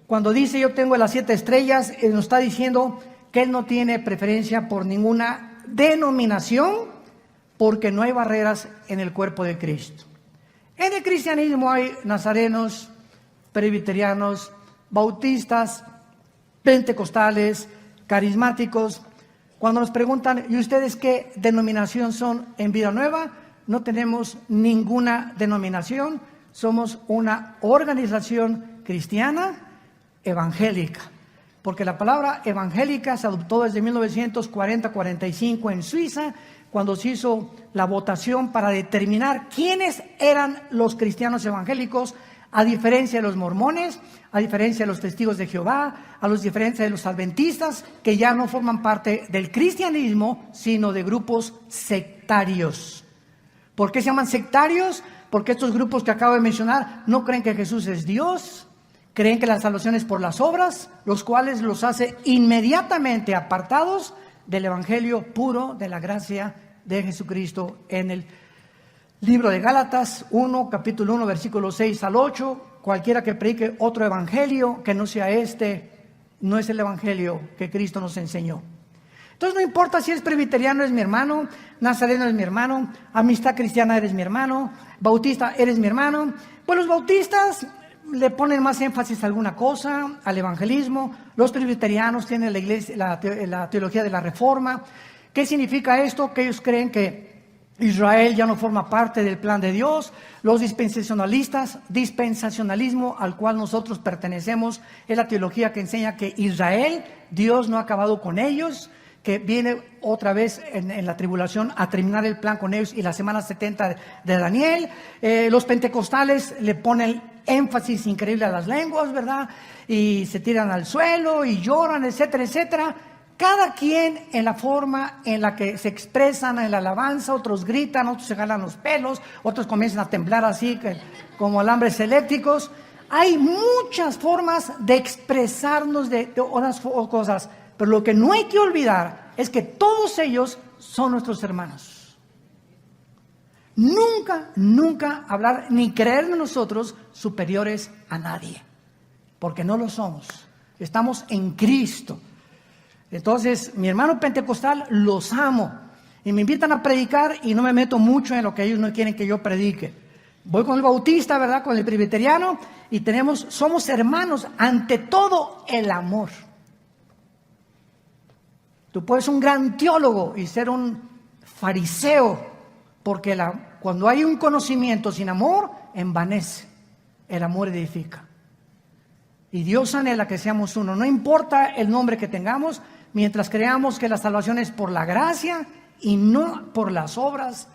cuando dice yo tengo las 7 estrellas, Él nos está diciendo que Él no tiene preferencia por ninguna denominación, porque no hay barreras en el cuerpo de Cristo. En el cristianismo hay nazarenos, presbiterianos, bautistas, pentecostales, carismáticos. Cuando nos preguntan, ¿y ustedes qué denominación son en Vida Nueva? No tenemos ninguna denominación, somos una organización cristiana evangélica, porque la palabra evangélica se adoptó desde 1940-45 en Suiza, cuando se hizo la votación para determinar quiénes eran los cristianos evangélicos, a diferencia de los mormones, a diferencia de los testigos de Jehová, a diferencia de los adventistas, que ya no forman parte del cristianismo, sino de grupos sectarios. ¿Por qué se llaman sectarios? Porque estos grupos que acabo de mencionar no creen que Jesús es Dios, creen que la salvación es por las obras, los cuales los hace inmediatamente apartados del evangelio puro de la gracia de Jesucristo en el Libro de Gálatas 1, capítulo 1, versículos 6 al 8. Cualquiera que predique otro evangelio que no sea este, no es el evangelio que Cristo nos enseñó. Entonces no importa si eres presbiteriano, eres mi hermano, nazareno eres mi hermano, amistad cristiana eres mi hermano, bautista eres mi hermano. Pues los bautistas le ponen más énfasis a alguna cosa, al evangelismo. Los presbiterianos tienen la iglesia, la teología de la reforma. ¿Qué significa esto? Que ellos creen que Israel ya no forma parte del plan de Dios. Los dispensacionalismo al cual nosotros pertenecemos, es la teología que enseña que Israel, Dios no ha acabado con ellos, que viene otra vez en la tribulación a terminar el plan con ellos y la semana 70 de Daniel. Los pentecostales le ponen énfasis increíble a las lenguas, ¿verdad? Y se tiran al suelo y lloran, etcétera, etcétera. Cada quien en la forma en la que se expresan en la alabanza, otros gritan, otros se jalan los pelos, otros comienzan a temblar así como alambres eléctricos. Hay muchas formas de expresarnos de unas cosas, pero lo que no hay que olvidar es que todos ellos son nuestros hermanos. Nunca hablar ni creernos nosotros superiores a nadie, porque no lo somos. Estamos en Cristo. Entonces, mi hermano pentecostal los amo y me invitan a predicar y no me meto mucho en lo que ellos no quieren que yo predique. Voy con el bautista, ¿verdad? Con el presbiteriano y somos hermanos, ante todo el amor. Tú puedes ser un gran teólogo y ser un fariseo, porque cuando hay un conocimiento sin amor, envanece. El amor edifica. Y Dios anhela que seamos uno. No importa el nombre que tengamos, mientras creamos que la salvación es por la gracia y no por las obras,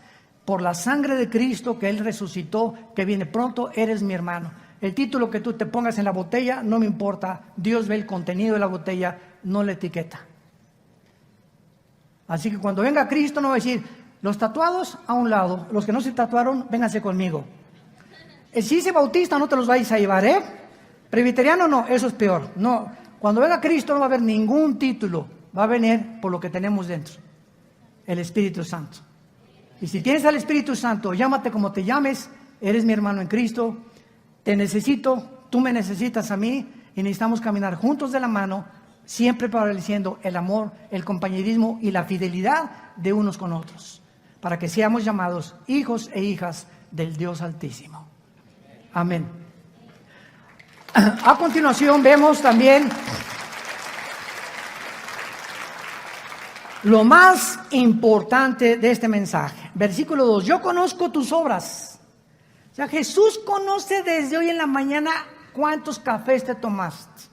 por la sangre de Cristo que Él resucitó, que viene pronto, eres mi hermano. El título que tú te pongas en la botella no me importa. Dios ve el contenido de la botella, no la etiqueta. Así que cuando venga Cristo no va a decir, los tatuados a un lado, los que no se tatuaron, vénganse conmigo. Si dice bautista, no te los vais a llevar, ¿eh? Presbiteriano no, eso es peor. No, cuando venga Cristo no va a haber ningún título, va a venir por lo que tenemos dentro, el Espíritu Santo. Y si tienes al Espíritu Santo, llámate como te llames, eres mi hermano en Cristo, te necesito, tú me necesitas a mí y necesitamos caminar juntos de la mano, siempre prevaleciendo el amor, el compañerismo y la fidelidad de unos con otros, para que seamos llamados hijos e hijas del Dios Altísimo. Amén. A continuación vemos también lo más importante de este mensaje. Versículo 2, yo conozco tus obras. O sea, Jesús conoce desde hoy en la mañana cuántos cafés te tomaste,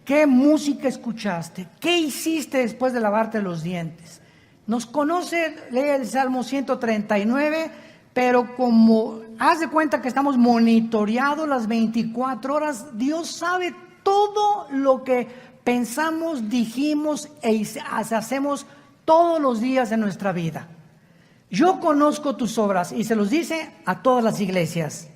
qué música escuchaste, qué hiciste después de lavarte los dientes. Nos conoce, lee el Salmo 139, pero como haz de cuenta que estamos monitoreados las 24 horas, Dios sabe todo lo que pensamos, dijimos e hacemos todos los días de nuestra vida. Yo conozco tus obras, y se los dice a todas las iglesias,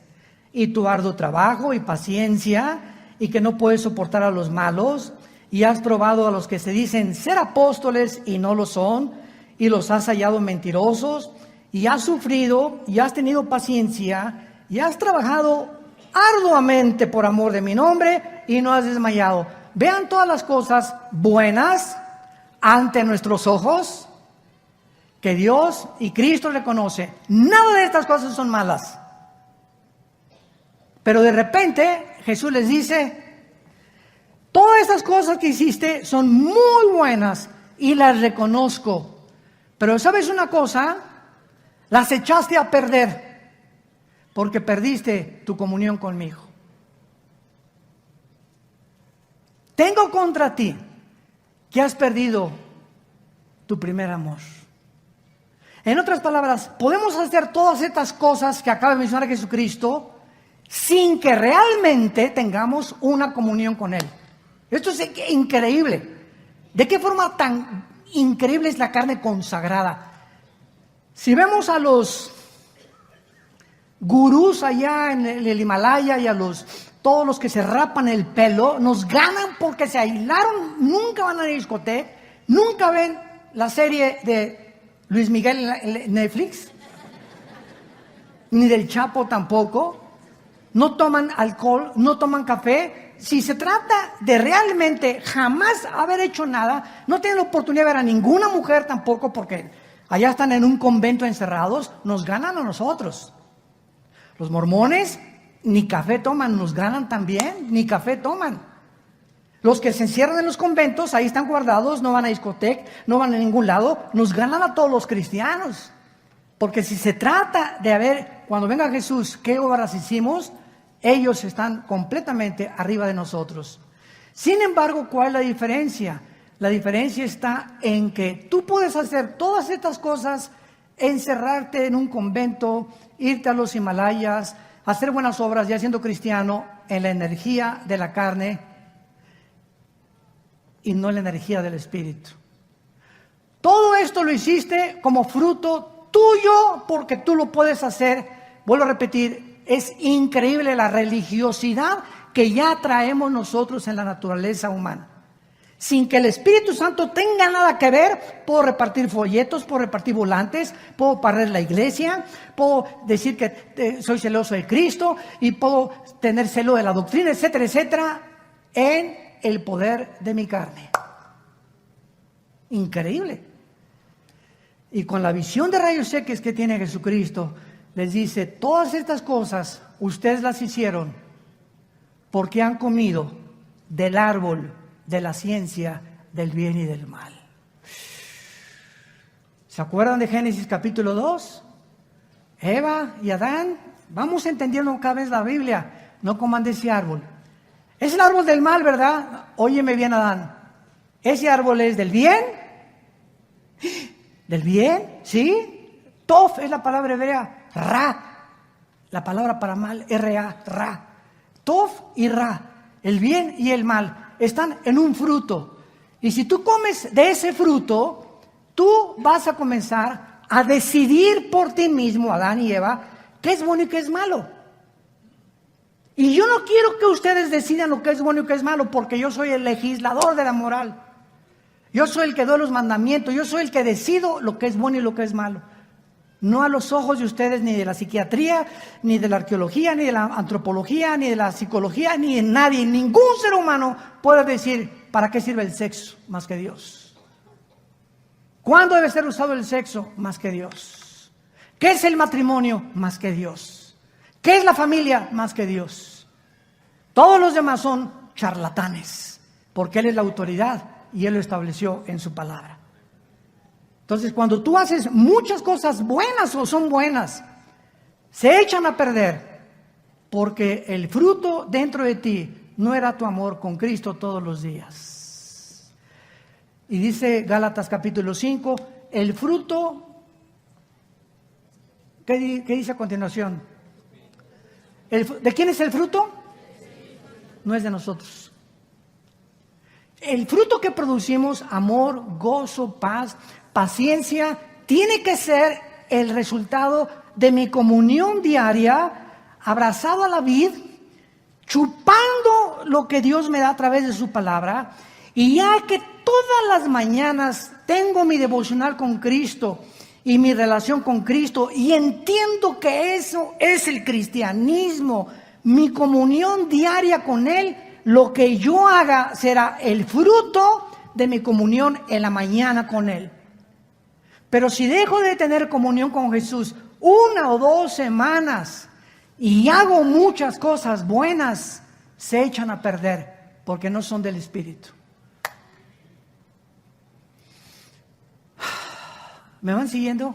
y tu arduo trabajo y paciencia, y que no puedes soportar a los malos, y has probado a los que se dicen ser apóstoles y no lo son, y los has hallado mentirosos, y has sufrido, y has tenido paciencia, y has trabajado arduamente por amor de mi nombre, y no has desmayado. Vean todas las cosas buenas ante nuestros ojos, que Dios y Cristo reconoce. Nada de estas cosas son malas. Pero de repente Jesús les dice, todas estas cosas que hiciste son muy buenas y las reconozco. Pero ¿sabes una cosa? Las echaste a perder porque perdiste tu comunión conmigo. Tengo contra ti que has perdido tu primer amor. En otras palabras, podemos hacer todas estas cosas que acaba de mencionar Jesucristo sin que realmente tengamos una comunión con Él. Esto es increíble. ¿De qué forma tan increíble es la carne consagrada? Si vemos a los gurús allá en el Himalaya y a todos los que se rapan el pelo, nos ganan porque se aislaron, nunca van a la discoteca, nunca ven la serie de Luis Miguel en Netflix. ni del Chapo tampoco. No toman alcohol, no toman café. Si se trata de realmente jamás haber hecho nada, no tienen la oportunidad de ver a ninguna mujer tampoco, porque allá están en un convento encerrados, nos ganan a nosotros. Los mormones ni café toman, nos ganan también, ni café toman. Los que se encierran en los conventos, ahí están guardados, no van a discoteca, no van a ningún lado, nos ganan a todos los cristianos. Porque si se trata de ver, cuando venga Jesús, qué obras hicimos, ellos están completamente arriba de nosotros. Sin embargo, ¿cuál es la diferencia? La diferencia está en que tú puedes hacer todas estas cosas, encerrarte en un convento, irte a los Himalayas, hacer buenas obras ya siendo cristiano en la energía de la carne y no en la energía del Espíritu. Todo esto lo hiciste como fruto tuyo porque tú lo puedes hacer. Vuelvo a repetir, es increíble la religiosidad que ya traemos nosotros en la naturaleza humana. Sin que el Espíritu Santo tenga nada que ver, puedo repartir folletos, puedo repartir volantes, puedo barrer la iglesia, puedo decir que soy celoso de Cristo y puedo tener celo de la doctrina, etcétera, etcétera, en el poder de mi carne. Increíble. Y con la visión de rayos X que tiene Jesucristo, les dice, todas estas cosas ustedes las hicieron porque han comido del árbol de la ciencia del bien y del mal. ¿Se acuerdan de Génesis capítulo 2? Eva y Adán, vamos entendiendo cada vez la Biblia, no coman de ese árbol. Es el árbol del mal, ¿verdad? Óyeme bien, Adán. Ese árbol es del bien. ¿Del bien? ¿Sí? Tof es la palabra hebrea. Ra, la palabra para mal, R-A, Ra. Tof y Ra, el bien y el mal, están en un fruto. Y si tú comes de ese fruto, tú vas a comenzar a decidir por ti mismo, Adán y Eva, qué es bueno y qué es malo. Y yo no quiero que ustedes decidan lo que es bueno y qué es malo, porque yo soy el legislador de la moral. Yo soy el que doy los mandamientos, yo soy el que decido lo que es bueno y lo que es malo. No a los ojos de ustedes, ni de la psiquiatría, ni de la arqueología, ni de la antropología, ni de la psicología, ni de nadie. Ningún ser humano puede decir para qué sirve el sexo más que Dios. ¿Cuándo debe ser usado el sexo más que Dios? ¿Qué es el matrimonio más que Dios? ¿Qué es la familia más que Dios? Todos los demás son charlatanes, porque Él es la autoridad y Él lo estableció en su palabra. Entonces, cuando tú haces muchas cosas buenas o son buenas, se echan a perder porque el fruto dentro de ti no era tu amor con Cristo todos los días. Y dice Gálatas capítulo 5, el fruto, ¿qué dice a continuación? ¿De quién es el fruto? No es de nosotros. El fruto que producimos, amor, gozo, paz, paciencia, tiene que ser el resultado de mi comunión diaria, abrazado a la vid, chupando lo que Dios me da a través de su palabra, y ya que todas las mañanas tengo mi devocional con Cristo y mi relación con Cristo, y entiendo que eso es el cristianismo, mi comunión diaria con Él, lo que yo haga será el fruto de mi comunión en la mañana con Él. Pero si dejo de tener comunión con Jesús 1 o 2 semanas y hago muchas cosas buenas, se echan a perder porque no son del Espíritu. ¿Me van siguiendo?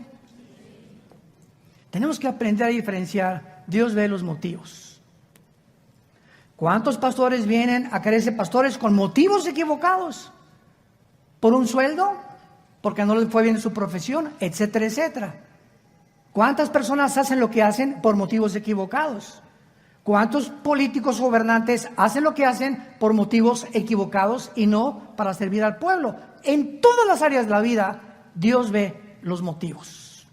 Tenemos que aprender a diferenciar. Dios ve los motivos. ¿Cuántos pastores vienen a quererse pastores con motivos equivocados? ¿Por un sueldo? Porque no les fue bien en su profesión, etcétera, etcétera. ¿Cuántas personas hacen lo que hacen por motivos equivocados? ¿Cuántos políticos gobernantes hacen lo que hacen por motivos equivocados y no para servir al pueblo? En todas las áreas de la vida, Dios ve los motivos.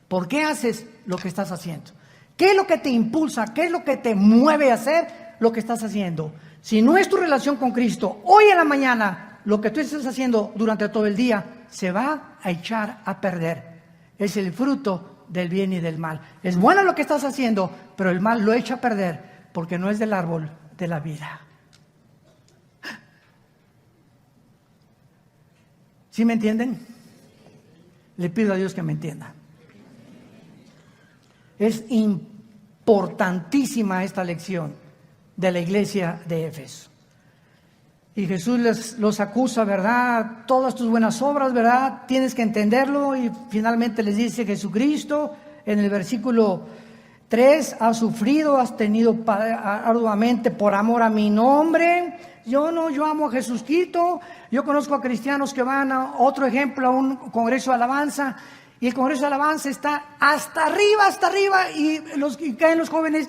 ¿Por qué haces lo que estás haciendo? ¿Qué es lo que te impulsa? ¿Qué es lo que te mueve a hacer lo que estás haciendo? Si no es tu relación con Cristo, hoy en la mañana, lo que tú estás haciendo durante todo el día se va a echar a perder. Es el fruto del bien y del mal. Es bueno lo que estás haciendo, pero el mal lo echa a perder porque no es del árbol de la vida. ¿Sí me entienden? Le pido a Dios que me entienda. Es importantísima esta lección de la iglesia de Éfeso. Y Jesús los acusa, ¿verdad? Todas tus buenas obras, ¿verdad? Tienes que entenderlo. Y finalmente les dice Jesucristo en el versículo 3, has sufrido, has tenido arduamente por amor a mi nombre. Yo amo a Jesucristo. Yo conozco a cristianos que van a otro ejemplo, a un congreso de alabanza. Y el congreso de alabanza está hasta arriba, y caen los jóvenes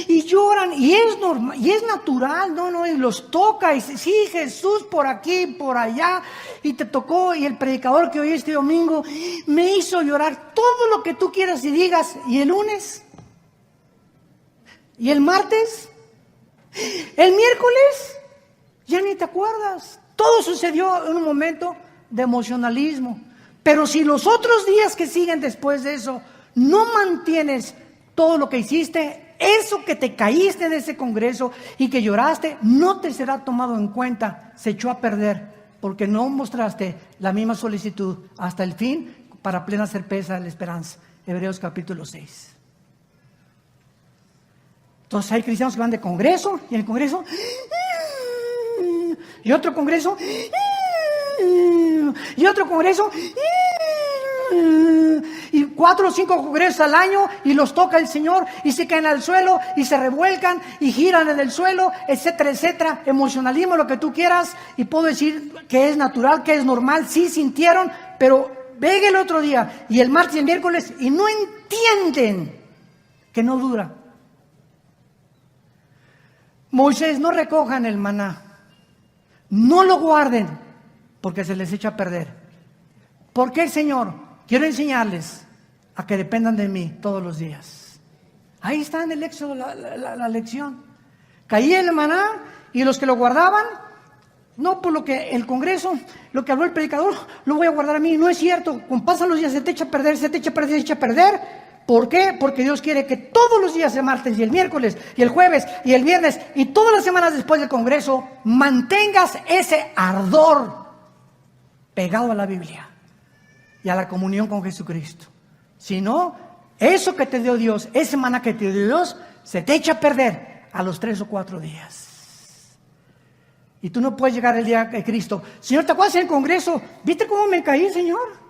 y lloran, y es normal, y es natural, y los toca, y sí, Jesús por aquí, por allá, y te tocó, y el predicador que oí este domingo me hizo llorar, todo lo que tú quieras y digas, y el lunes, y el martes, el miércoles, ya ni te acuerdas, todo sucedió en un momento de emocionalismo. Pero si los otros días que siguen después de eso no mantienes todo lo que hiciste, eso que te caíste en ese congreso y que lloraste, no te será tomado en cuenta, se echó a perder, porque no mostraste la misma solicitud hasta el fin para plena certeza de la esperanza. Hebreos capítulo 6. Entonces hay cristianos que van de congreso, y en el congreso, y otro congreso, y otro congreso, y 4 o 5 congresos al año, y los toca el Señor, y se caen al suelo, y se revuelcan, y giran en el suelo, etcétera, etcétera. Emocionalismo, lo que tú quieras, y puedo decir que es natural, que es normal, sí sintieron, pero venga el otro día, y el martes y el miércoles, y no entienden que no dura. Moisés, no recojan el maná, no lo guarden, porque se les echa a perder. ¿Por qué, Señor? Quiero enseñarles a que dependan de mí todos los días. Ahí está en el Éxodo la lección. Caía el maná, y los que lo guardaban, no por lo que el Congreso, lo que habló el predicador, lo voy a guardar a mí. No es cierto. Con pasan los días se te echa a perder, se te echa a perder, se echa a perder. ¿Por qué? Porque Dios quiere que todos los días, el martes y el miércoles y el jueves y el viernes y todas las semanas después del Congreso, mantengas ese ardor pegado a la Biblia y a la comunión con Jesucristo. Si no, eso que te dio Dios, ese maná que te dio Dios, se te echa a perder a los 3 o 4 días. Y tú no puedes llegar el día de Cristo. Señor, ¿te acuerdas en el Congreso? ¿Viste cómo me caí, Señor?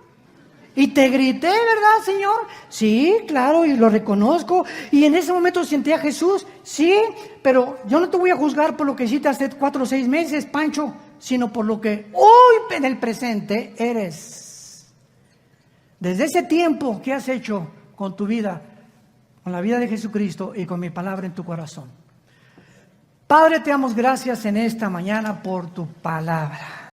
Y te grité, ¿verdad, Señor? Sí, claro, y lo reconozco. Y en ese momento sentí a Jesús. Sí, pero yo no te voy a juzgar por lo que hiciste hace 4 o 6 meses, Pancho, sino por lo que hoy en el presente eres. Desde ese tiempo, ¿qué has hecho con tu vida, con la vida de Jesucristo y con mi palabra en tu corazón? Padre, te damos gracias en esta mañana por tu palabra.